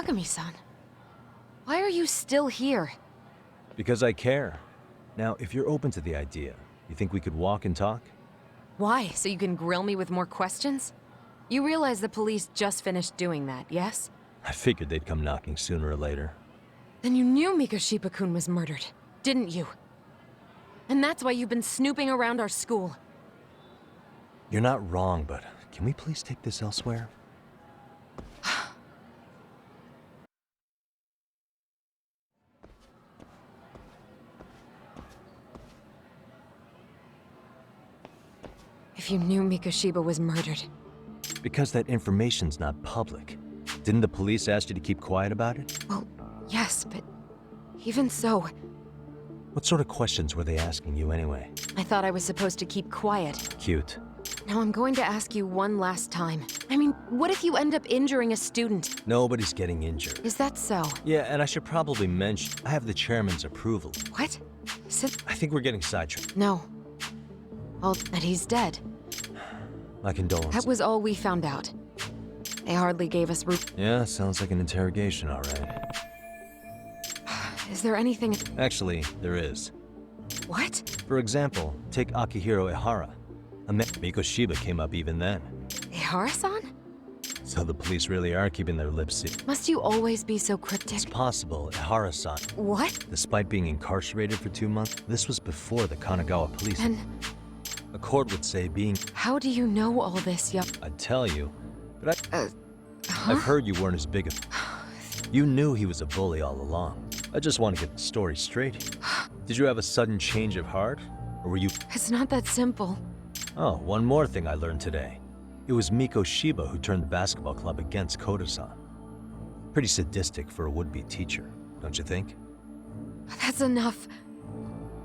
Yagami-san, why are you still here? Because I care. Now, if you're open to the idea, you think we could walk and talk? Why? So you can grill me with more questions? You realize the police just finished doing that, yes? I figured they'd come knocking sooner or later. Then you knew Mikoshiba-kun was murdered, didn't you? And that's why you've been snooping around our school. You're not wrong, but can we please take this elsewhere? If you knew Mikoshiba was murdered. Because that information's not public. Didn't the police ask you to keep quiet about it? Well, yes, but even so... What sort of questions were they asking you anyway? I thought I was supposed to keep quiet. Cute. Now I'm going to ask you one last time. I mean, what if you end up injuring a student? Nobody's getting injured. Is that so? Yeah, and I should probably mention, I have the chairman's approval. What? I think we're getting sidetracked. No. Well, that he's dead. My condolences. That was all we found out. They hardly gave us room. Yeah, sounds like an interrogation, all right. Is there anything... Actually, there is. What? For example, take Akihiro Ehara. Mikoshiba came up even then. Ehara-san? So the police really are keeping their lips sealed. Must you always be so cryptic? It's possible Ehara-san... What? Despite being incarcerated for 2 months, this was before the Kanagawa police. And... A court would say being... How do you know all this, I'd tell you, but huh? I've heard you weren't as big a... You knew he was a bully all along. I just want to get the story straight. Did you have a sudden change of heart? Or were you... It's not that simple. Oh, one more thing I learned today. It was Mikoshiba who turned the basketball club against Koda-san. Pretty sadistic for a would-be teacher, don't you think? That's enough.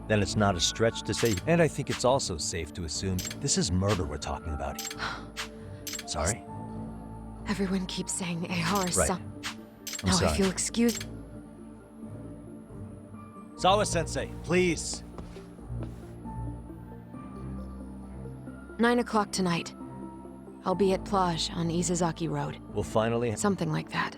Then it's not a stretch to say, and I think it's also safe to assume this is murder we're talking about. Sorry? Everyone keeps saying Ehara-san. Right. Now, sorry. if you'll excuse... Sawa-sensei, please. 9 o'clock tonight. I'll be at Plage on Isazaki Road. We'll finally... Something like that.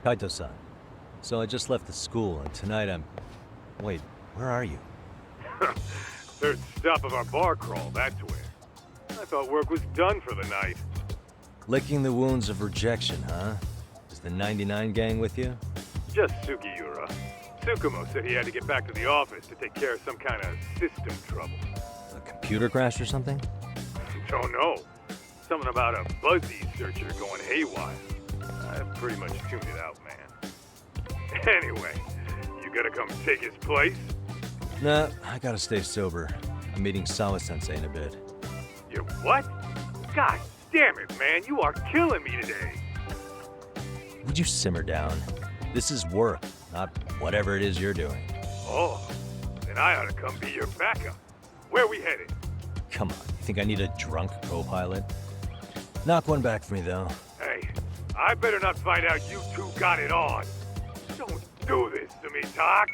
Kaito-san. So I just left the school, and tonight I'm... Wait, where are you? Third stop of our bar crawl, that's where. I thought work was done for the night. Licking the wounds of rejection, huh? Is the 99 gang with you? Just Sugiura. Tsukumo said he had to get back to the office to take care of some kind of system trouble. A computer crash or something? Don't know. Something about a Buzzy searcher going haywire. I pretty much tuned it out, man. Anyway, you gotta come take his place? Nah, I gotta stay sober. I'm meeting Sawa-sensei in a bit. You what? God damn it, man, you are killing me today. Would you simmer down? This is work, not whatever it is you're doing. Oh, then I ought to come be your backup. Where we headed? Come on, you think I need a drunk co-pilot? Knock one back for me, though. Hey, I better not find out you two got it on. Don't do this to me, Doc.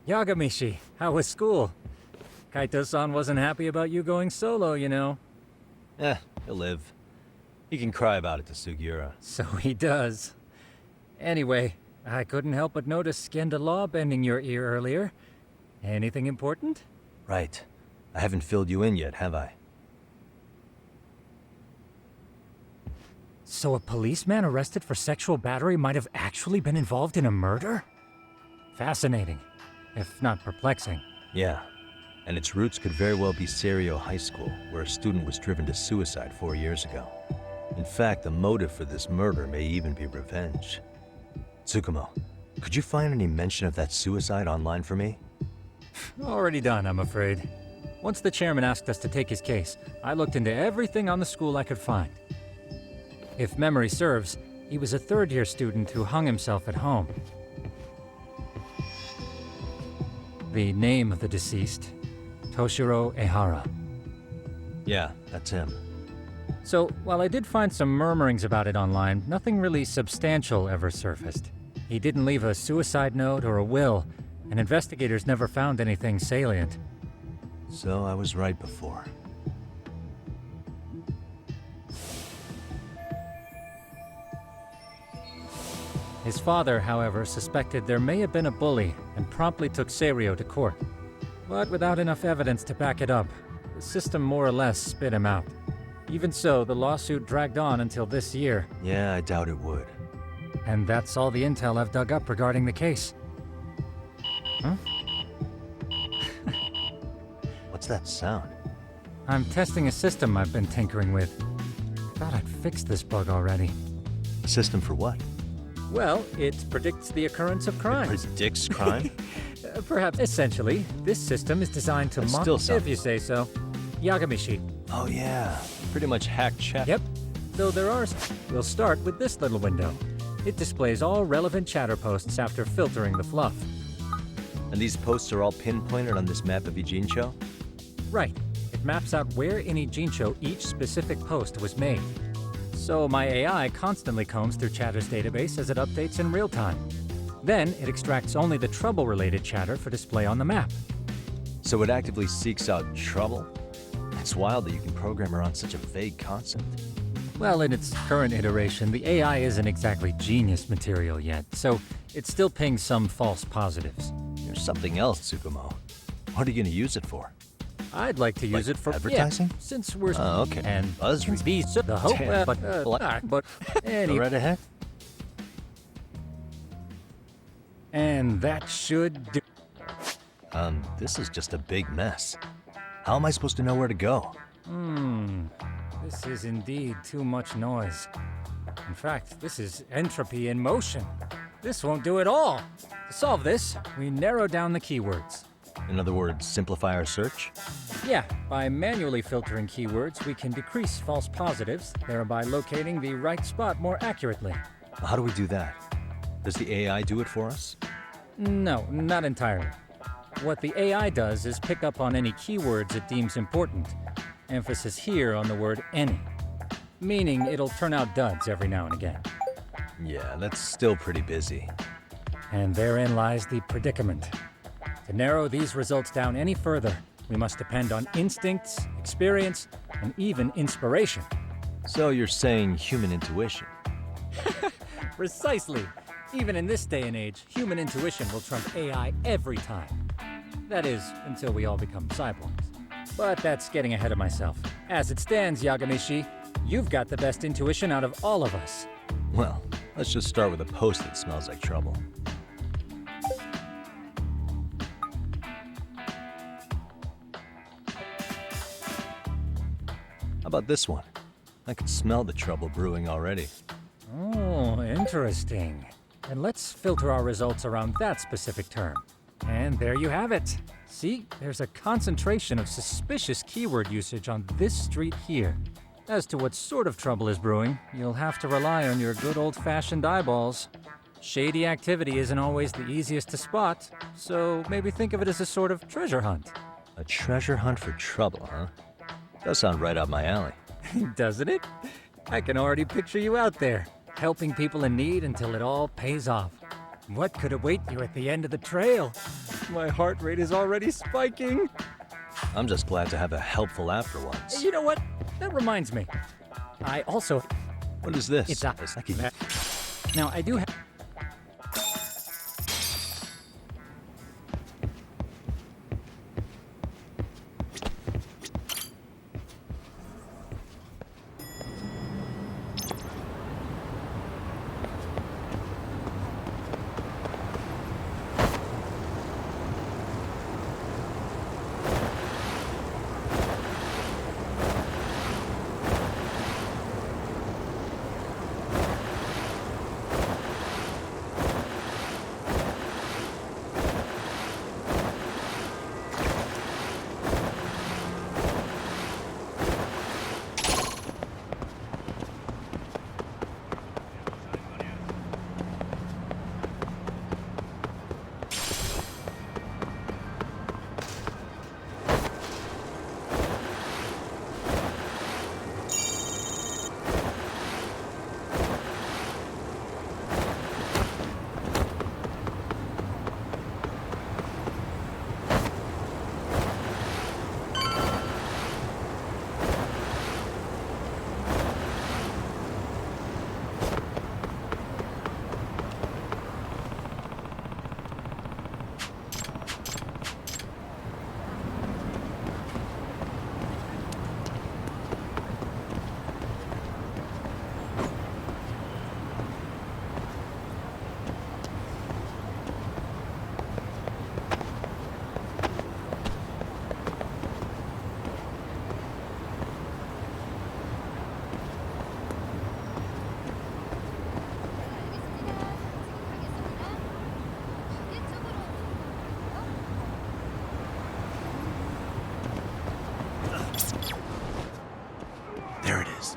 Yagami, how was school? Kaito-san wasn't happy about you going solo, you know. He'll live. He can cry about it to Sugiura. So he does. Anyway, I couldn't help but notice Skenda Law bending your ear earlier. Anything important? Right. I haven't filled you in yet, have I? So a policeman arrested for sexual battery might have actually been involved in a murder? Fascinating, if not perplexing. Yeah. And its roots could very well be Serio High School, where a student was driven to suicide 4 years ago. In fact, the motive for this murder may even be revenge. Tsukumo, could you find any mention of that suicide online for me? Already done, I'm afraid. Once the chairman asked us to take his case, I looked into everything on the school I could find. If memory serves, he was a third-year student who hung himself at home. The name of the deceased, Toshiro Ehara. Yeah, that's him. So, while I did find some murmurings about it online, nothing really substantial ever surfaced. He didn't leave a suicide note or a will, and investigators never found anything salient. So I was right before. His father, however, suspected there may have been a bully and promptly took Serio to court. But without enough evidence to back it up, the system more or less spit him out. Even so, the lawsuit dragged on until this year. Yeah, I doubt it would. And that's all the intel I've dug up regarding the case. Huh? What's that sound? I'm testing a system I've been tinkering with. Thought I'd fixed this bug already. A system for what? Well, it predicts the occurrence of crimes. Predicts crime? Perhaps. Essentially, this system is designed to if you say so. Yagami. Oh yeah, pretty much hacked chat. Yep. Though there are... We'll start with this little window. It displays all relevant chatter posts after filtering the fluff. And these posts are all pinpointed on this map of Ijincho? Right. It maps out where in Ijincho each specific post was made. So my AI constantly combs through Chatter's database as it updates in real time. Then it extracts only the trouble-related chatter for display on the map. So it actively seeks out trouble? It's wild that you can program around such a vague concept. Well, in its current iteration, the AI isn't exactly genius material yet, so it still pings some false positives. There's something else, Tsukumo. What are you going to use it for? I'd like to use Like it for advertising? Yeah, since we're Oh, okay. and Buzz can be so the hope, Damn. but Go any right ahead. and that should do. This is just a big mess. How am I supposed to know where to go? This is indeed too much noise. In fact, this is entropy in motion. This won't do it all. To solve this, we narrow down the keywords. In other words, simplify our search? Yeah, by manually filtering keywords, we can decrease false positives, thereby locating the right spot more accurately. How do we do that? Does the AI do it for us? No, not entirely. What the AI does is pick up on any keywords it deems important. Emphasis here on the word any. Meaning it'll turn out duds every now and again. Yeah, that's still pretty busy. And therein lies the predicament. To narrow these results down any further, we must depend on instincts, experience, and even inspiration. So you're saying human intuition? Precisely. Even in this day and age, human intuition will trump AI every time. That is, until we all become cyborgs. But that's getting ahead of myself. As it stands, Yagami-shi, you've got the best intuition out of all of us. Well, let's just start with a post that smells like trouble. How about this one? I can smell the trouble brewing already. Oh, interesting. And let's filter our results around that specific term. And there you have it. See, there's a concentration of suspicious keyword usage on this street here. As to what sort of trouble is brewing, you'll have to rely on your good old-fashioned eyeballs. Shady activity isn't always the easiest to spot, so maybe think of it as a sort of treasure hunt. A treasure hunt for trouble, huh? Does sound right up my alley. Doesn't it? I can already picture you out there, helping people in need until it all pays off. What could await you at the end of the trail? My heart rate is already spiking. I'm just glad to have a helpful app for once. You know what? That reminds me. I also... What is this? It's a... like a... Now, I do have... There it is.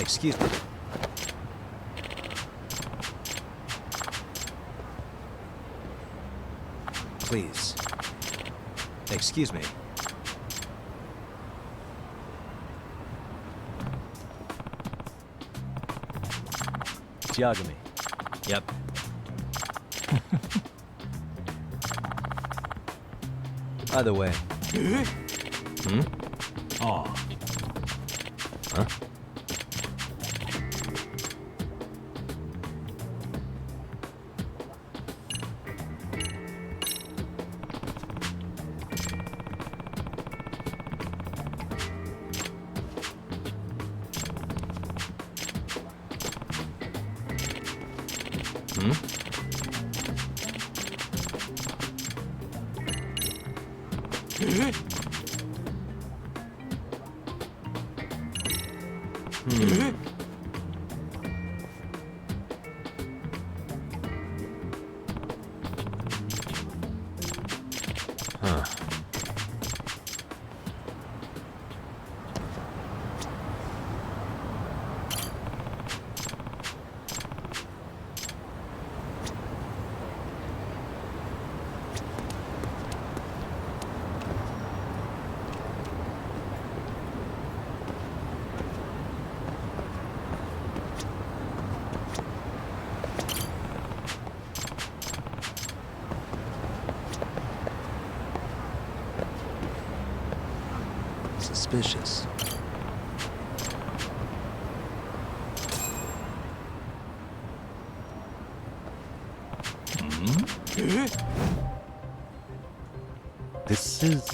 Excuse me. Please. Excuse me. It's Yagami. Yep. By the way. Oh. Huh? Huh. Suspicious. This is,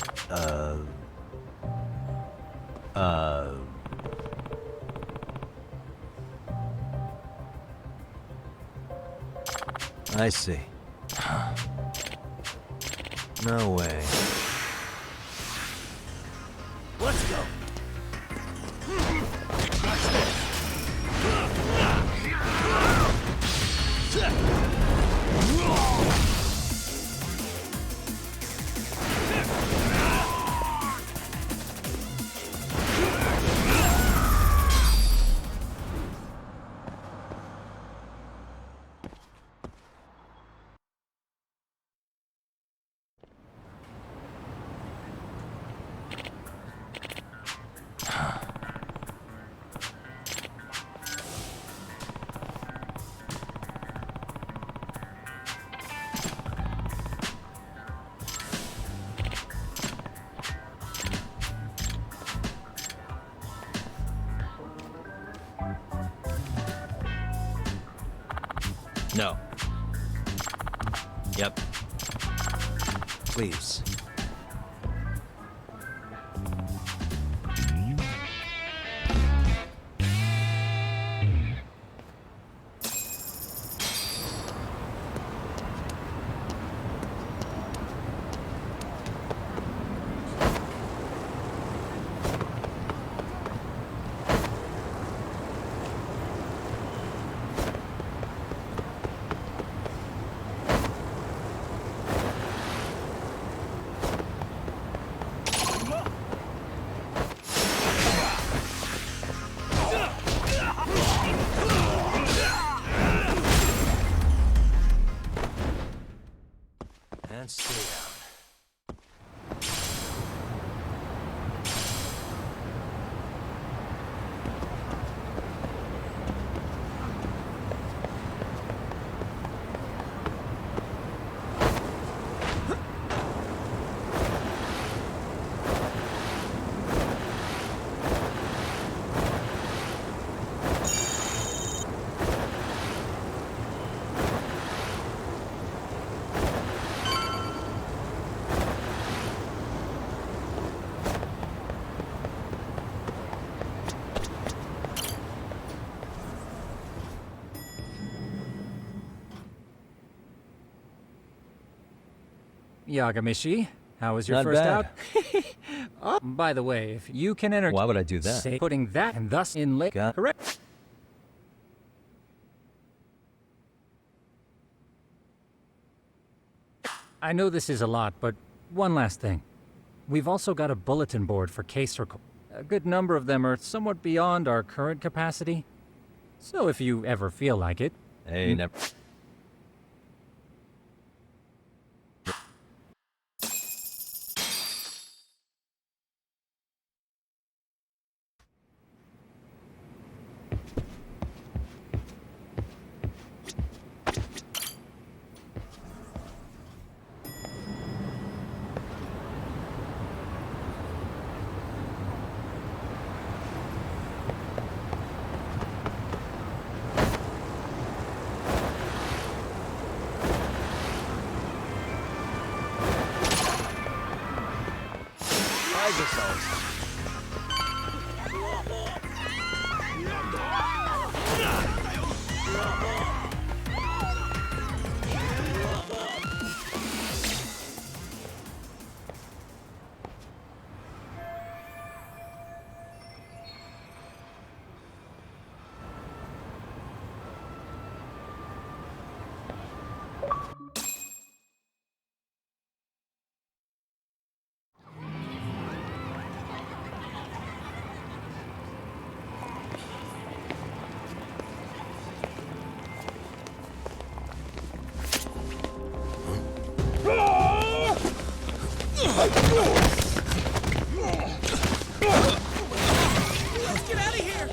I see. No way. Let's go. No. Yep. Please. And stay down. Yagami-shi, how was your Not first bad. out? By the way, if you can enter... Why would I do that? Say putting that and thus in late... Got- Correct. I know this is a lot, but one last thing. We've also got a bulletin board for case record. A good number of them are somewhat beyond our current capacity. So if you ever feel like it... Hey, never...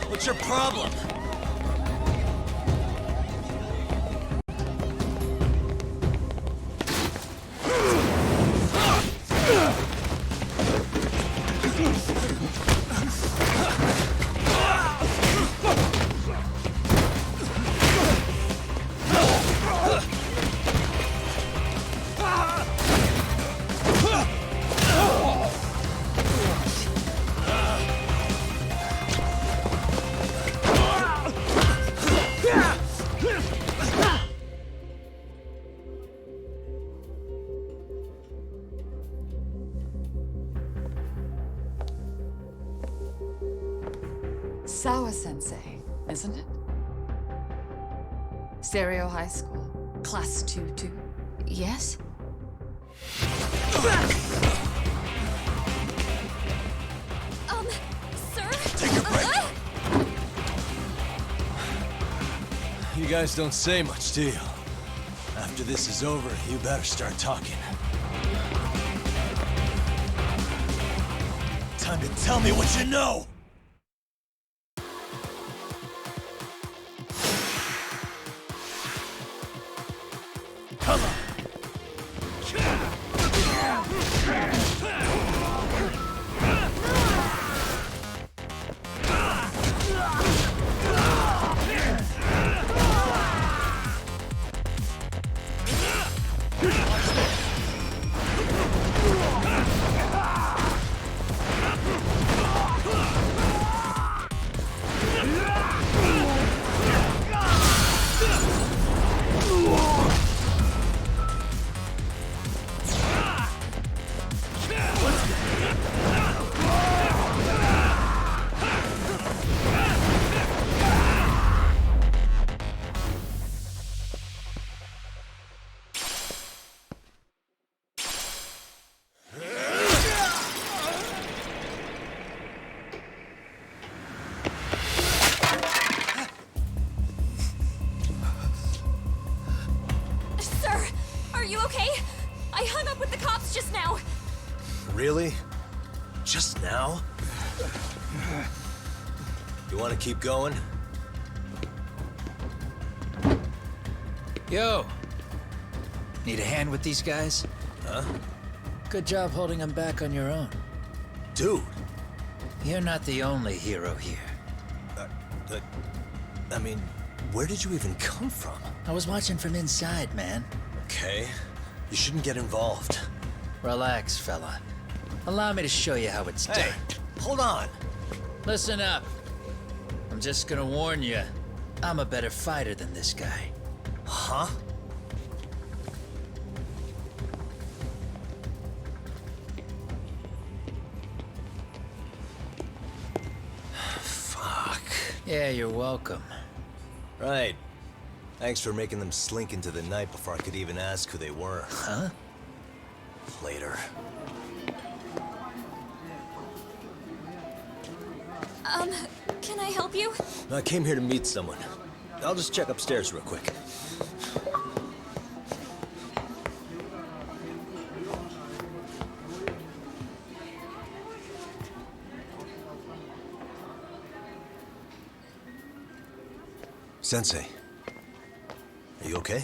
What's your problem? Sawa-sensei, isn't it? Stereo High School, Class 2-2. Yes? Sir? Take a break. You guys don't say much, do you? After this is over, you better start talking. Time to tell me what you know! Come on! Sir, are you okay? I hung up with the cops just now. Really? Just now? You want to keep going? Yo! Need a hand with these guys? Huh? Good job holding them back on your own. Dude! You're not the only hero here. I mean, where did you even come from? I was watching from inside, man. Okay. You shouldn't get involved. Relax, fella. Allow me to show you how it's Hey, done. hold on! Listen up. I'm just gonna warn you. I'm a better fighter than this guy. Huh? Fuck. Yeah, you're welcome. Right. Thanks for making them slink into the night before I could even ask who they were. Huh? Later. Can I help you? I came here to meet someone. I'll just check upstairs real quick. Sensei, are you okay?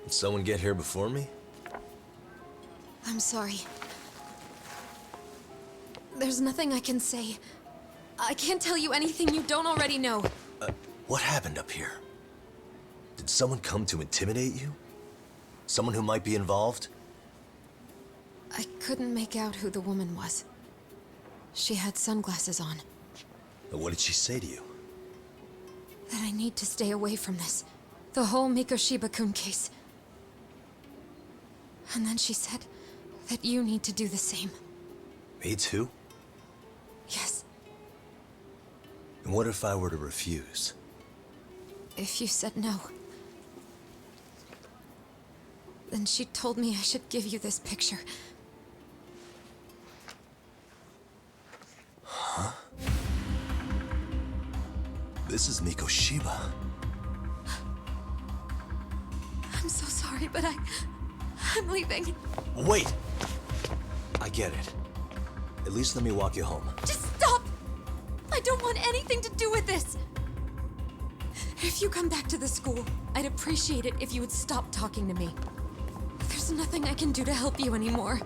Did someone get here before me? I'm sorry. There's nothing I can say. I can't tell you anything you don't already know. What happened up here? Did someone come to intimidate you? Someone who might be involved? I couldn't make out who the woman was. She had sunglasses on. What did she say to you? That I need to stay away from this. The whole Mikoshiba-kun case. And then she said that you need to do the same. Me too? Yes. And what if I were to refuse? If you said no. Then she told me I should give you this picture. Huh? This is Mikoshiba. I'm so sorry, but I'm leaving. Wait! I get it. At least let me walk you home. Just stop! I don't want anything to do with this! If you come back to the school, I'd appreciate it if you would stop talking to me. There's nothing I can do to help you anymore.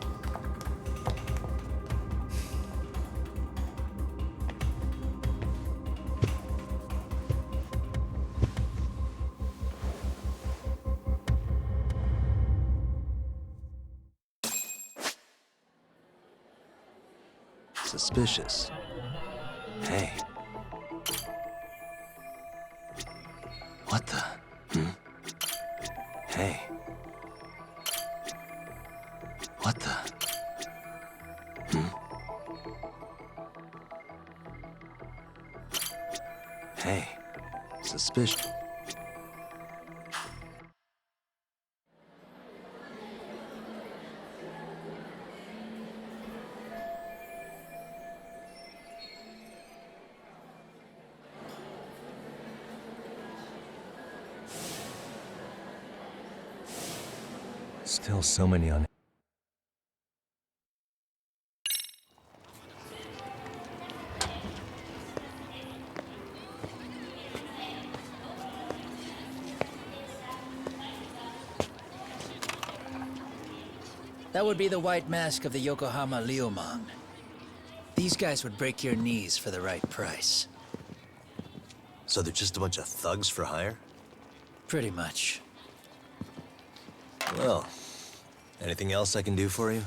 Suspicious. Hey. What the? Hey. What the? Hey. Suspicious. Still so many on. That would be the white mask of the Yokohama Liumang. These guys would break your knees for the right price. So they're just a bunch of thugs for hire? Pretty much. Well, anything else I can do for you?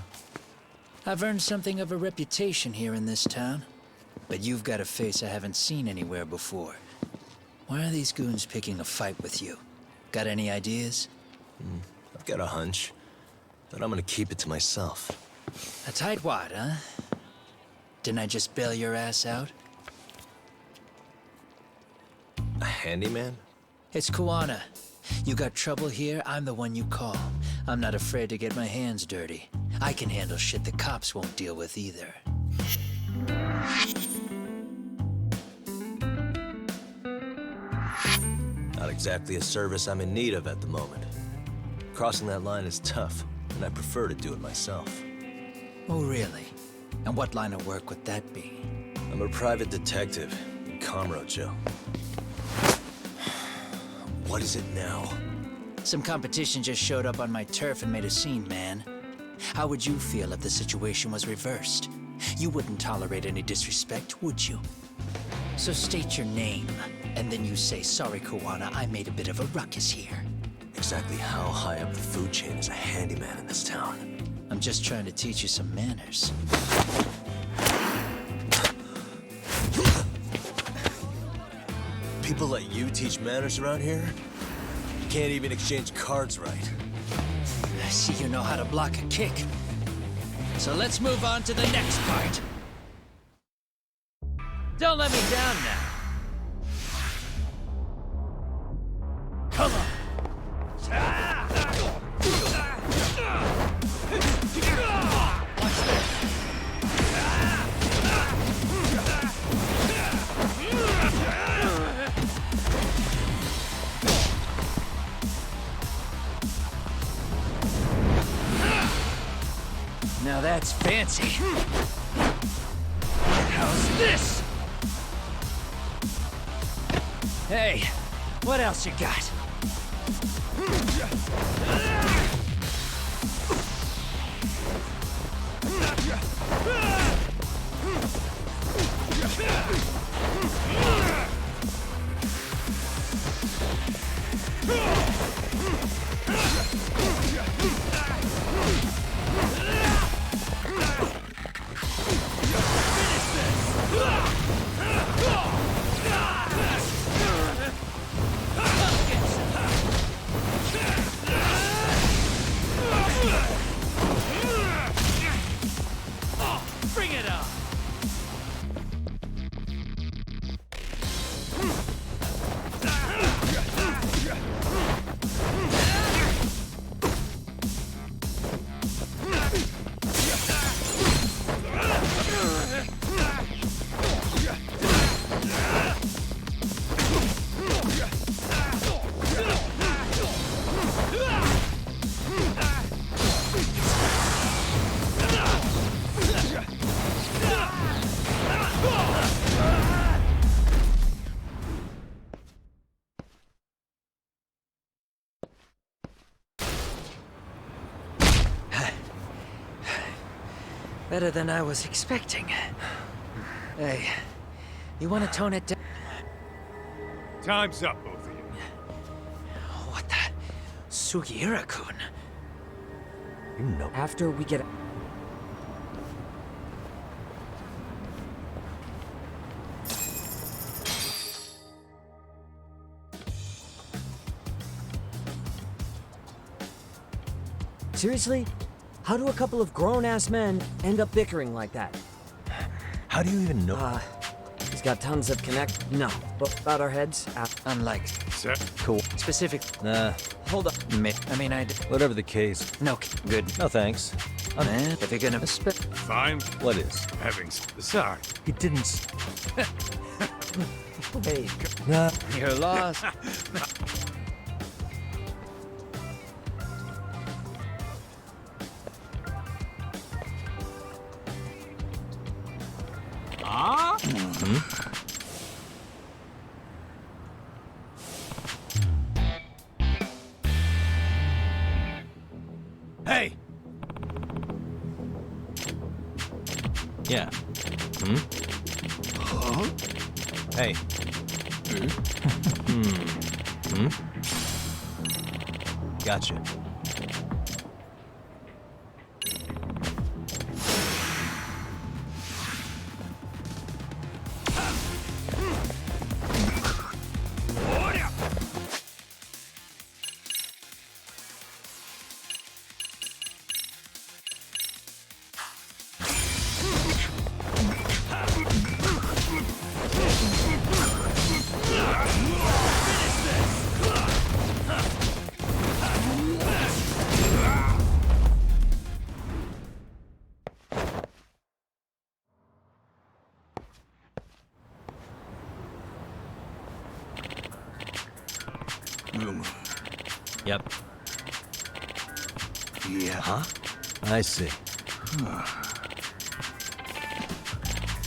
I've earned something of a reputation here in this town. But you've got a face I haven't seen anywhere before. Why are these goons picking a fight with you? Got any ideas? I've got a hunch, but I'm gonna keep it to myself. A tightwad, huh? Didn't I just bail your ass out? A handyman? It's Kuwana. You got trouble here, I'm the one you call. I'm not afraid to get my hands dirty. I can handle shit the cops won't deal with either. Not exactly a service I'm in need of at the moment. Crossing that line is tough, and I prefer to do it myself. Oh, really? And what line of work would that be? I'm a private detective in Kamurocho. What is it now? Some competition just showed up on my turf and made a scene, man. How would you feel if the situation was reversed? You wouldn't tolerate any disrespect, would you? So state your name, and then you say, sorry, Kuwana, I made a bit of a ruckus here. Exactly how high up the food chain is a handyman in this town? I'm just trying to teach you some manners. People let you teach manners around here? You can't even exchange cards right. I see you know how to block a kick. So let's move on to the next part. Don't let me down now. Come on. Watch this. that's fancy. How's this? Hey, what else you got? Bring it on! Better than I was expecting. Hey, you want to tone it down? Time's up, both of you. What the? Sugiura-kun? You know. After we get... Seriously? How do a couple of grown-ass men end up bickering like that? How do you even know? He's got tons of connect... No, but about our heads? Unlike... Set. Cool. Specific... Nah, Hold up. I mean, whatever the case. No, good. No thanks. Man, if you're gonna... Fine. What is? Having sorry. He didn't. Hey, Nah. You're lost. Hey! Yeah. Hmm? Huh? Hey. Hmm? Gotcha. Yep. Yeah. Huh? I see.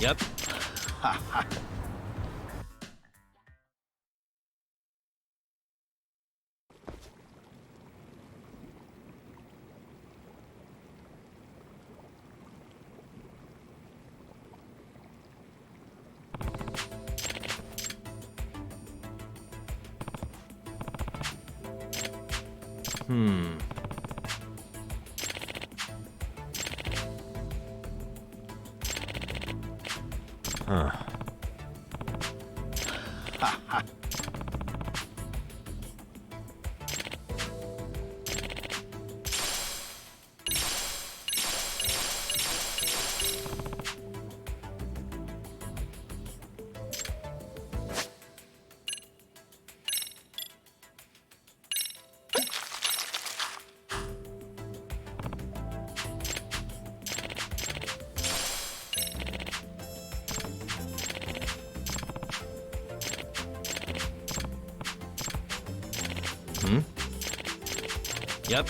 Yep. Huh. Yep.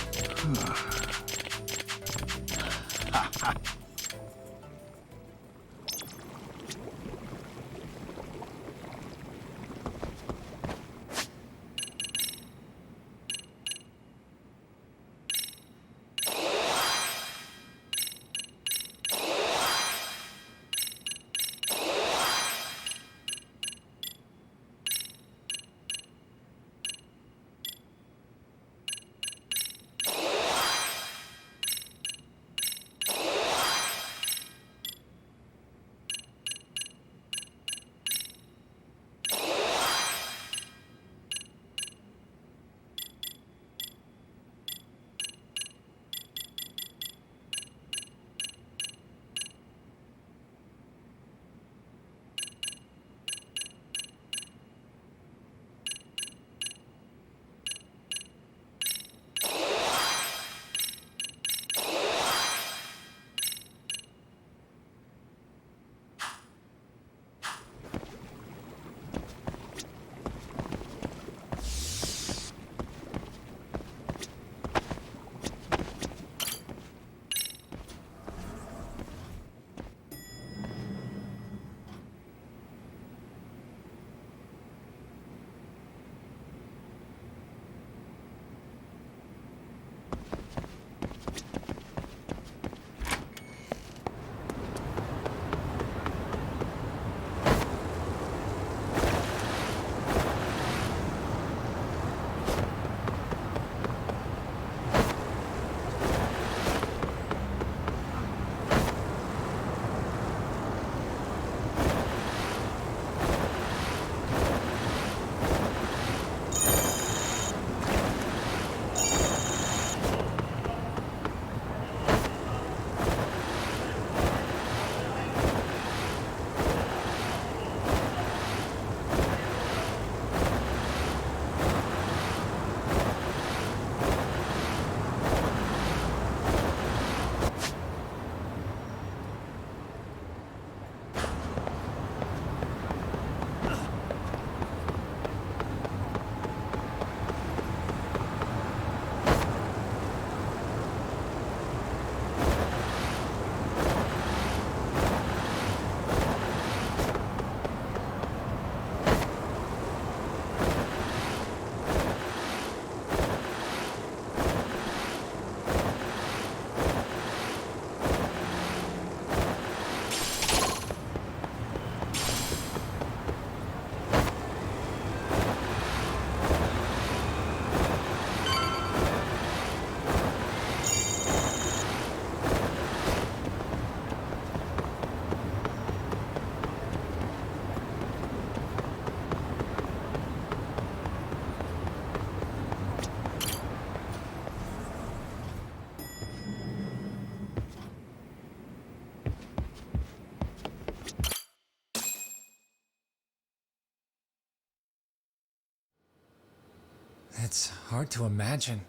It's hard to imagine.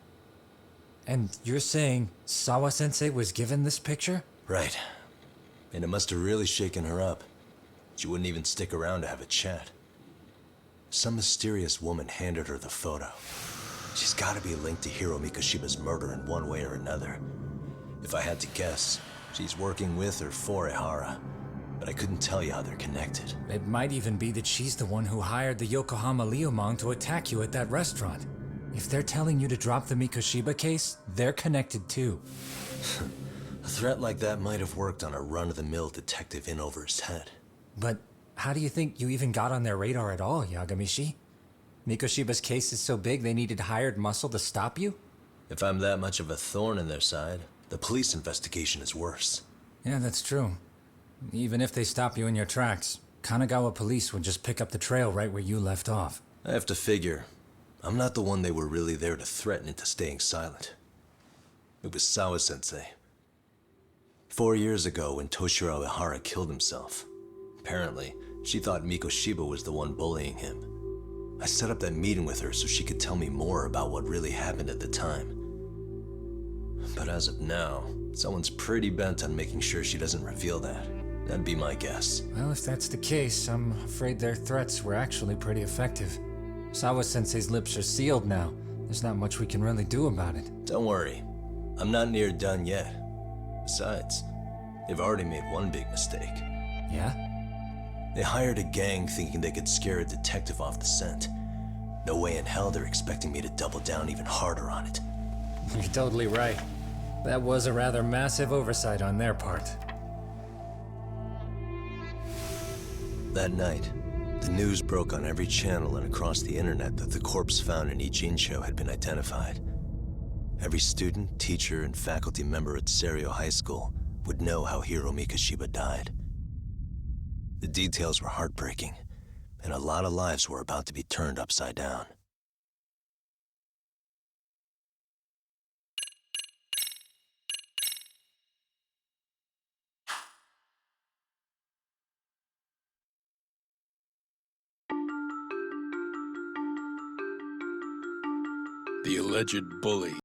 And you're saying Sawa-sensei was given this picture? Right. And it must have really shaken her up. She wouldn't even stick around to have a chat. Some mysterious woman handed her the photo. She's gotta be linked to Hiro Mikoshiba's murder in one way or another. If I had to guess, she's working with or for Ehara. But I couldn't tell you how they're connected. It might even be that she's the one who hired the Yokohama Liumang to attack you at that restaurant. If they're telling you to drop the Mikoshiba case, they're connected too. A threat like that might have worked on a run-of-the-mill detective in over his head. But how do you think you even got on their radar at all, Yagami-shi? Mikoshiba's case is so big they needed hired muscle to stop you? If I'm that much of a thorn in their side, the police investigation is worse. Yeah, that's true. Even if they stop you in your tracks, Kanagawa police would just pick up the trail right where you left off. I have to figure, I'm not the one they were really there to threaten into staying silent. It was Sawa-sensei. 4 years ago when Toshiro Ehara killed himself, apparently, she thought Mikoshiba was the one bullying him. I set up that meeting with her so she could tell me more about what really happened at the time. But as of now, someone's pretty bent on making sure she doesn't reveal that. That'd be my guess. Well, if that's the case, I'm afraid their threats were actually pretty effective. Sawa-sensei's lips are sealed now. There's not much we can really do about it. Don't worry, I'm not near done yet. Besides, they've already made one big mistake. Yeah? They hired a gang thinking they could scare a detective off the scent. No way in hell they're expecting me to double down even harder on it. You're totally right. That was a rather massive oversight on their part. That night, the news broke on every channel and across the internet that the corpse found in Ijincho had been identified. Every student, teacher, and faculty member at Seiryo High School would know how Hiro Mikoshiba died. The details were heartbreaking, and a lot of lives were about to be turned upside down. The alleged bully